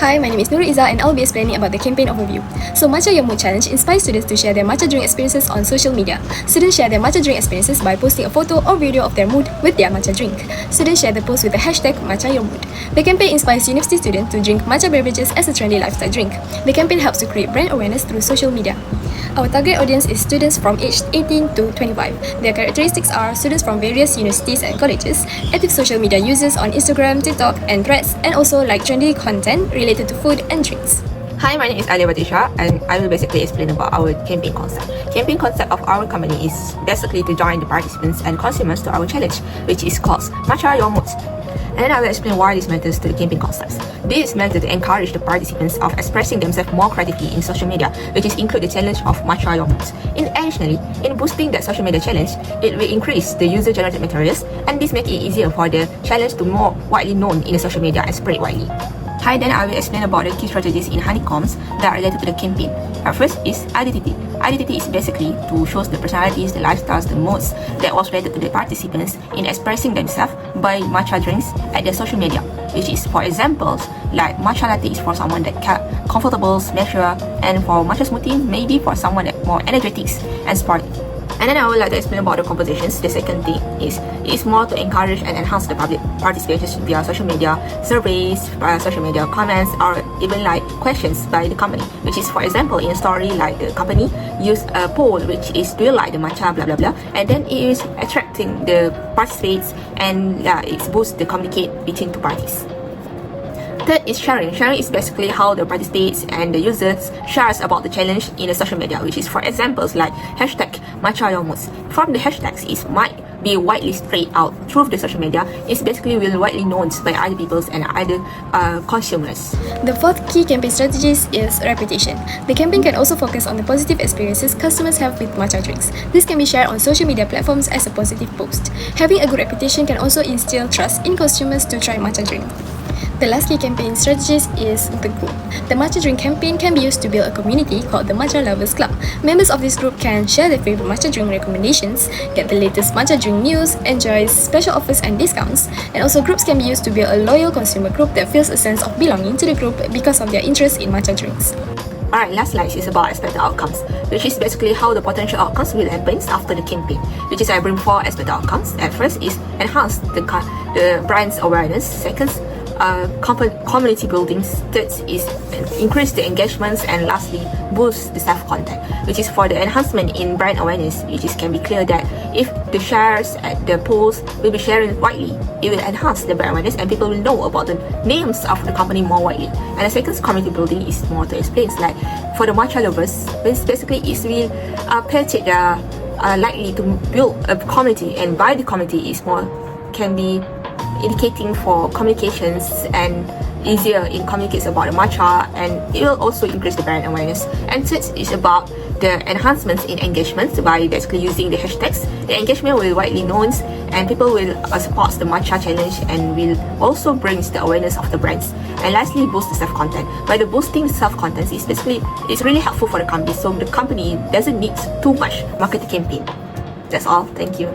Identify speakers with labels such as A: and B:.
A: Hi, my name is NurulI'zzah and I'll be explaining about the campaign overview. So Matcha Your Mood Challenge inspires students to share their matcha drink experiences on social media. Students share their matcha drink experiences by posting a photo or video of their mood with their matcha drink. Students share the post with the hashtag Matcha Your Mood. The campaign inspires university students to drink matcha beverages as a trendy lifestyle drink. The campaign helps to create brand awareness through social media. Our target audience is students from aged 18 to 25. Their characteristics are students from various universities and colleges, active social media users on Instagram, TikTok, and Threads, and also like trendy content related to food and drinks.
B: Hi, my name is Alya Batrisyia and I will basically explain about our campaign concept. Campaign concept of our company is basically to join the participants and consumers to our challenge, which is called Matcha Your Mood. And I will explain why this matters to the campaign concepts. This matters to encourage the participants of expressing themselves more creatively in social media, which is include the challenge of Matcha Your Mood. Additionally, in boosting that social media challenge, it will increase the user-generated materials, and this makes it easier for the challenge to more widely known in the social media and spread widely. Hi, then I will explain about the key strategies in Honeycombs that are related to the campaign. First is identity. Identity is basically to show the personalities, the lifestyles, the modes that was related to the participants in expressing themselves by matcha drinks at their social media, which is, for example, like matcha latte is for someone that comfortable, mature, and for matcha smoothie, maybe for someone that more energetic and sporty. And then I would like to explain about the compositions. The second thing is it's more to encourage and enhance the public participation via social media surveys, social media comments, or even like questions by the company, which is, for example, in a story like the company use a poll which is do you like the matcha blah blah blah, and then it is attracting the participants and it boosts the communicate between two parties. Third is sharing. Sharing is basically how the participants and the users shares about the challenge in the social media, which is, for examples, like hashtag Matcha Your Mood. From the hashtags, it might be widely spread out through the social media. It's basically will widely known by other people and other consumers.
A: The fourth key campaign strategy is reputation. The campaign can also focus on the positive experiences customers have with matcha drinks. This can be shared on social media platforms as a positive post. Having a good reputation can also instill trust in consumers to try matcha drink. The last key campaign strategies is the group. The Matcha Drink campaign can be used to build a community called the Matcha Lovers Club. Members of this group can share their favorite matcha drink recommendations, get the latest matcha drink news, enjoy special offers and discounts, and also groups can be used to build a loyal consumer group that feels a sense of belonging to the group because of their interest in matcha drinks.
B: Alright, last slide is about expected outcomes, which is basically how the potential outcomes will happen after the campaign, which is I bring 4 expected outcomes. At first is enhance the brand's awareness. Second, community building. Third is increase the engagements, and lastly boost the self-content, which is for the enhancement in brand awareness, which is can be clear that if the shares at the post will be shared widely, it will enhance the brand awareness and people will know about the names of the company more widely. And the second community building is more to explain, like for the matcha lovers, basically it will likely to build a community, and by the community is more can be indicating for communications and easier in communicates about the matcha, and it will also increase the brand awareness. And third is about the enhancements in engagements by basically using the hashtags. The engagement will widely known and people will support the matcha challenge and will also brings the awareness of the brands. And lastly, boost the self-content. By the boosting self-content is basically it's really helpful for the company, so the company doesn't need too much marketing campaign. That's all. Thank you.